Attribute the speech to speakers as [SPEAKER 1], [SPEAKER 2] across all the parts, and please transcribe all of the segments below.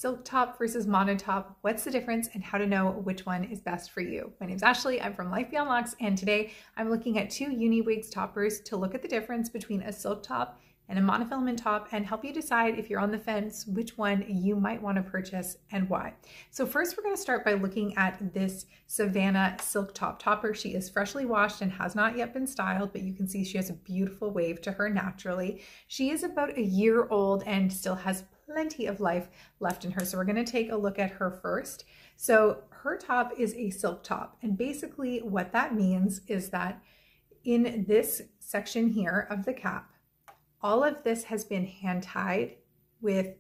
[SPEAKER 1] silk top versus mono top, what's the difference, and how to know which one is best for you. My name's Ashley, I'm from Life Beyond Locks, and today I'm looking at two Uniwigs toppers to look at the difference between a silk top and a monofilament top and help you decide if you're on the fence which one you might want to purchase and why. So first we're going to start by looking at this Savannah silk top topper. She is freshly washed and has not yet been styled, but you can see she has a beautiful wave to her naturally. She is about a year old and still has plenty of life left in her. So we're going to take a look at her first. So her top is a silk top, and basically what that means is that in this section here of the cap, all of this has been hand tied with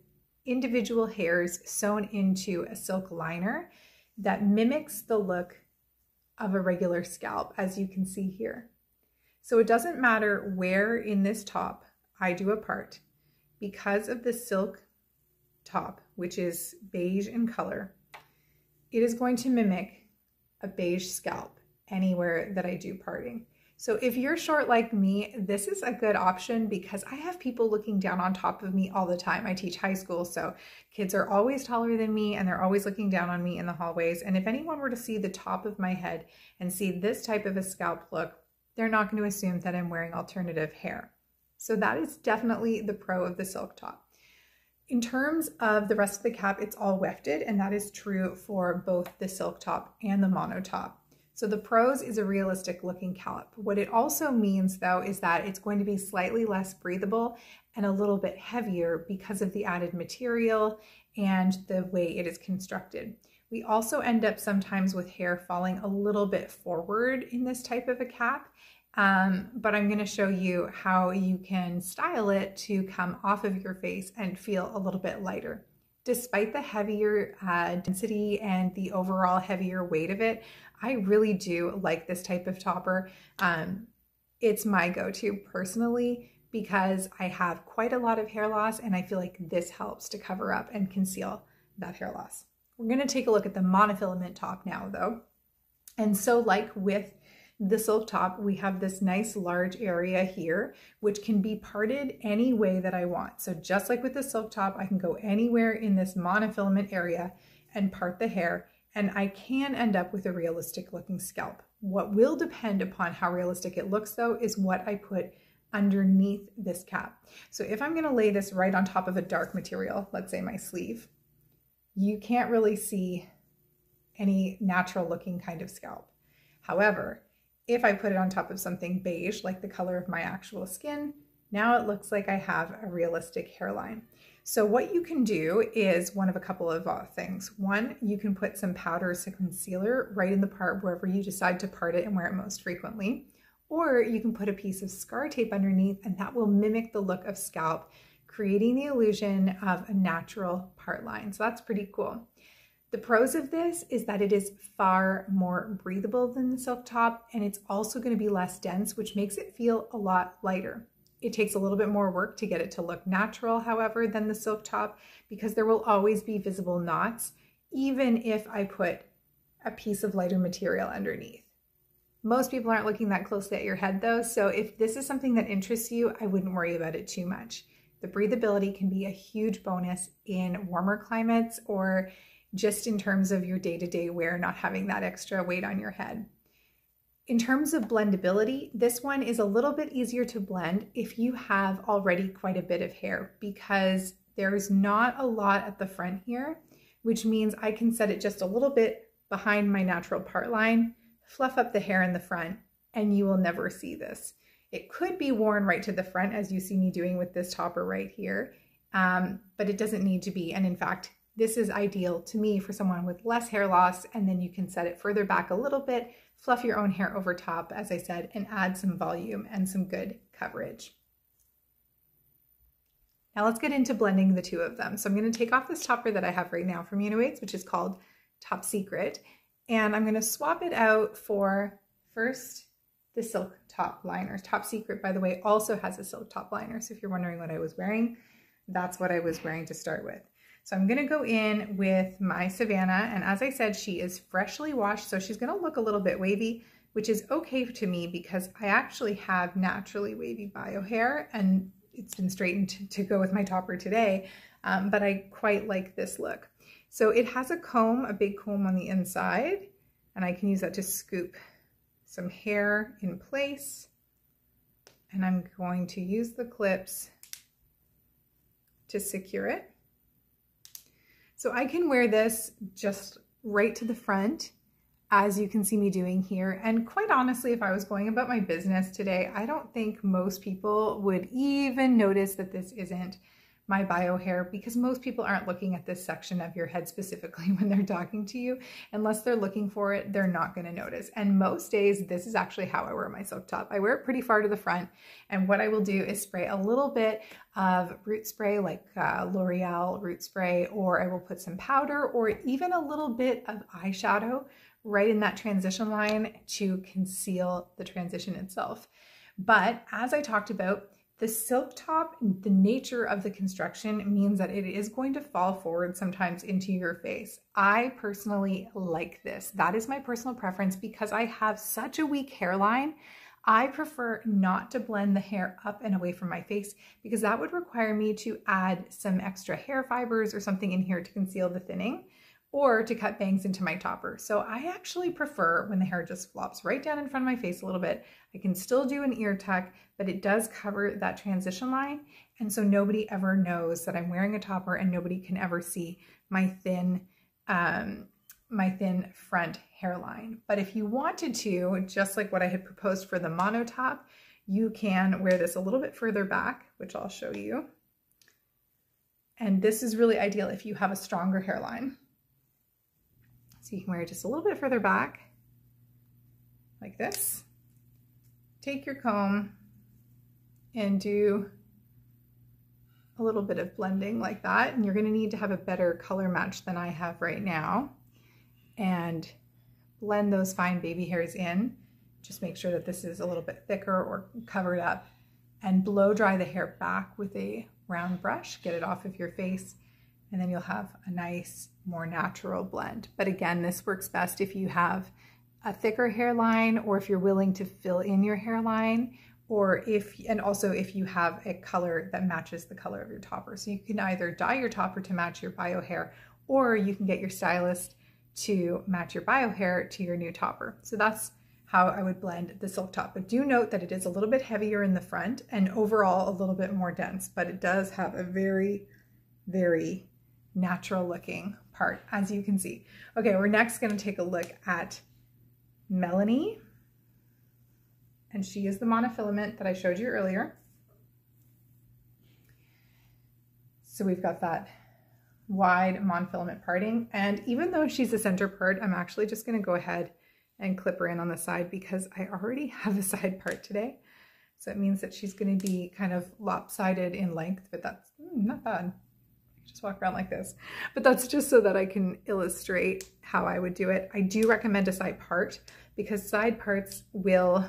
[SPEAKER 1] individual hairs sewn into a silk liner that mimics the look of a regular scalp, as you can see here. So it doesn't matter where in this top I do a part, because of the silk top, which is beige in color, it is going to mimic a beige scalp anywhere that I do parting. So if you're short like me, this is a good option because I have people looking down on top of me all the time. I teach high school, so kids are always taller than me and they're always looking down on me in the hallways. And if anyone were to see the top of my head and see this type of a scalp look, they're not going to assume that I'm wearing alternative hair. So that is definitely the pro of the silk top. In terms of the rest of the cap, it's all wefted, and that is true for both the silk top and the mono top. So the pros is a realistic looking cap. What it also means though is that it's going to be slightly less breathable and a little bit heavier because of the added material and the way it is constructed. We also end up sometimes with hair falling a little bit forward in this type of a cap, but I'm going to show you how you can style it to come off of your face and feel a little bit lighter. Despite the heavier density and the overall heavier weight of it, I really do like this type of topper. It's my go-to personally because I have quite a lot of hair loss, and I feel like this helps to cover up and conceal that hair loss. We're going to take a look at the monofilament top now though. And so like with the silk top, we have this nice large area here, which can be parted any way that I want. So just like with the silk top, I can go anywhere in this monofilament area and part the hair, and I can end up with a realistic looking scalp. What will depend upon how realistic it looks though is what I put underneath this cap. So if I'm gonna lay this right on top of a dark material, let's say my sleeve, you can't really see any natural looking kind of scalp. However, if I put it on top of something beige, like the color of my actual skin, now it looks like I have a realistic hairline. So what you can do is one of a couple of things. One, you can put some powder or some concealer right in the part wherever you decide to part it and wear it most frequently. Or you can put a piece of scar tape underneath, and that will mimic the look of scalp, creating the illusion of a natural part line. So that's pretty cool. The pros of this is that it is far more breathable than the silk top, and it's also going to be less dense, which makes it feel a lot lighter. It takes a little bit more work to get it to look natural, however, than the silk top, because there will always be visible knots, even if I put a piece of lighter material underneath. Most people aren't looking that closely at your head though, so if this is something that interests you, I wouldn't worry about it too much. The breathability can be a huge bonus in warmer climates or just in terms of your day-to-day wear, not having that extra weight on your head. In terms of blendability, this one is a little bit easier to blend if you have already quite a bit of hair, because there's not a lot at the front here, which means I can set it just a little bit behind my natural part line, fluff up the hair in the front, and you will never see this. It could be worn right to the front, as you see me doing with this topper right here, but it doesn't need to be. And in fact, this is ideal to me for someone with less hair loss, and then you can set it further back a little bit, fluff your own hair over top, as I said, and add some volume and some good coverage. Now let's get into blending the two of them. So I'm going to take off this topper that I have right now from Uniwigs, which is called Top Secret, and I'm going to swap it out for first the silk top liner. Top Secret, by the way, also has a silk top liner. So if you're wondering what I was wearing, that's what I was wearing to start with. So I'm gonna go in with my Savannah, and as I said, she is freshly washed, so she's gonna look a little bit wavy, which is okay to me because I actually have naturally wavy bio hair, and it's been straightened to go with my topper today. but I quite like this look. So it has a comb, a big comb on the inside, and I can use that to scoop some hair in place. And I'm going to use the clips to secure it. So I can wear this just right to the front, as you can see me doing here. And quite honestly, if I was going about my business today, I don't think most people would even notice that this isn't my bio hair, because most people aren't looking at this section of your head specifically when they're talking to you. Unless they're looking for it, they're not going to notice. And most days, this is actually how I wear my silk top. I wear it pretty far to the front. And what I will do is spray a little bit of root spray, like L'Oreal root spray, or I will put some powder or even a little bit of eyeshadow right in that transition line to conceal the transition itself. But as I talked about, the silk top, the nature of the construction means that it is going to fall forward sometimes into your face. I personally like this. That is my personal preference because I have such a weak hairline. I prefer not to blend the hair up and away from my face because that would require me to add some extra hair fibers or something in here to conceal the thinning, or to cut bangs into my topper. So I actually prefer when the hair just flops right down in front of my face a little bit. I can still do an ear tuck, but it does cover that transition line. And so nobody ever knows that I'm wearing a topper and nobody can ever see my thin front hairline. But if you wanted to, just like what I had proposed for the mono top, you can wear this a little bit further back, which I'll show you. And this is really ideal if you have a stronger hairline. So you can wear it just a little bit further back, like this. Take your comb and do a little bit of blending like that. And you're gonna need to have a better color match than I have right now. And blend those fine baby hairs in. Just make sure that this is a little bit thicker or covered up. And blow dry the hair back with a round brush. Get it off of your face. And then you'll have a nice, more natural blend. But again, this works best if you have a thicker hairline, or if you're willing to fill in your hairline, and also if you have a color that matches the color of your topper. So you can either dye your topper to match your bio hair, or you can get your stylist to match your bio hair to your new topper. So that's how I would blend the silk top. But do note that it is a little bit heavier in the front and overall a little bit more dense, but it does have a very, very natural looking part, as you can see. Okay, we're next going to take a look at Melanie, and she is the monofilament that I showed you earlier. So we've got that wide monofilament parting, and even though she's a center part, I'm actually just going to go ahead and clip her in on the side because I already have a side part today. So it means that she's going to be kind of lopsided in length, but that's not bad. Just walk around like this, but that's just so that I can illustrate how I would do it. I do recommend a side part because side parts will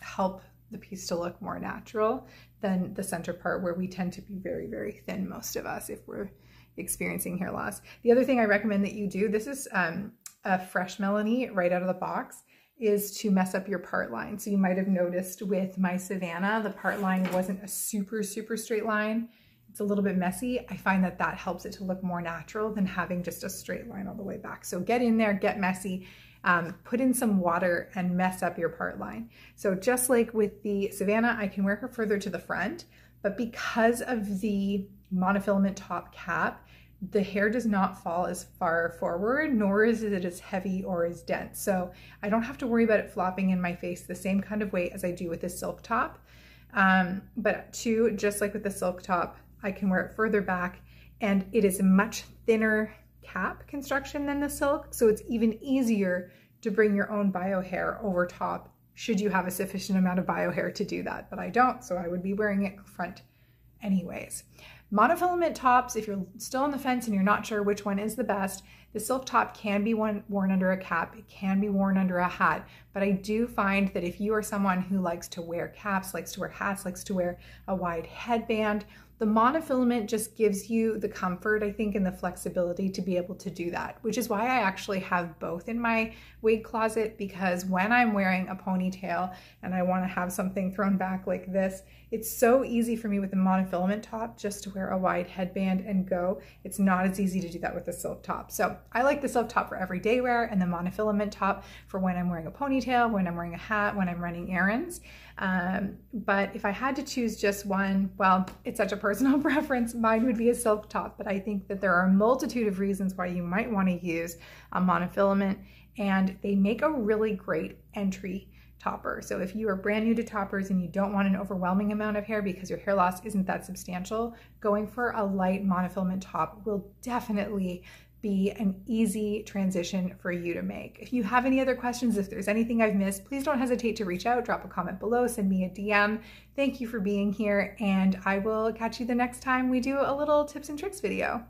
[SPEAKER 1] help the piece to look more natural than the center part, where we tend to be very, very thin, most of us, if we're experiencing hair loss. The other thing I recommend that you do, this is a fresh Melanie right out of the box, is to mess up your part line. So you might have noticed with my Savannah, the part line wasn't a super, super straight line. It's a little bit messy. I find that that helps it to look more natural than having just a straight line all the way back. So get in there, get messy, put in some water and mess up your part line. So just like with the Savannah, I can wear her further to the front, but because of the monofilament top cap, the hair does not fall as far forward, nor is it as heavy or as dense. So I don't have to worry about it flopping in my face the same kind of way as I do with the silk top. But two, just like with the silk top, I can wear it further back, and it is a much thinner cap construction than the silk, so it's even easier to bring your own bio hair over top should you have a sufficient amount of bio hair to do that, but I don't, so I would be wearing it front anyways. Monofilament tops, if you're still on the fence and you're not sure which one is the best, the silk top can be worn under a cap, it can be worn under a hat, but I do find that if you are someone who likes to wear caps, likes to wear hats, likes to wear a wide headband, The monofilament just gives you the comfort, I think, and the flexibility to be able to do that, which is why I actually have both in my wig closet, because when I'm wearing a ponytail and I want to have something thrown back like this, it's so easy for me with the monofilament top just to wear a wide headband and go. It's not as easy to do that with the silk top. So I like the silk top for everyday wear and the monofilament top for when I'm wearing a ponytail, when I'm wearing a hat, when I'm running errands. But if I had to choose just one, well, it's such a personal preference. Mine would be a silk top, but I think that there are a multitude of reasons why you might want to use a monofilament, and they make a really great entry topper. So if you are brand new to toppers and you don't want an overwhelming amount of hair because your hair loss isn't that substantial, going for a light monofilament top will definitely be an easy transition for you to make. If you have any other questions, if there's anything I've missed, please don't hesitate to reach out, drop a comment below, send me a DM. Thank you for being here, and I will catch you the next time we do a little tips and tricks video.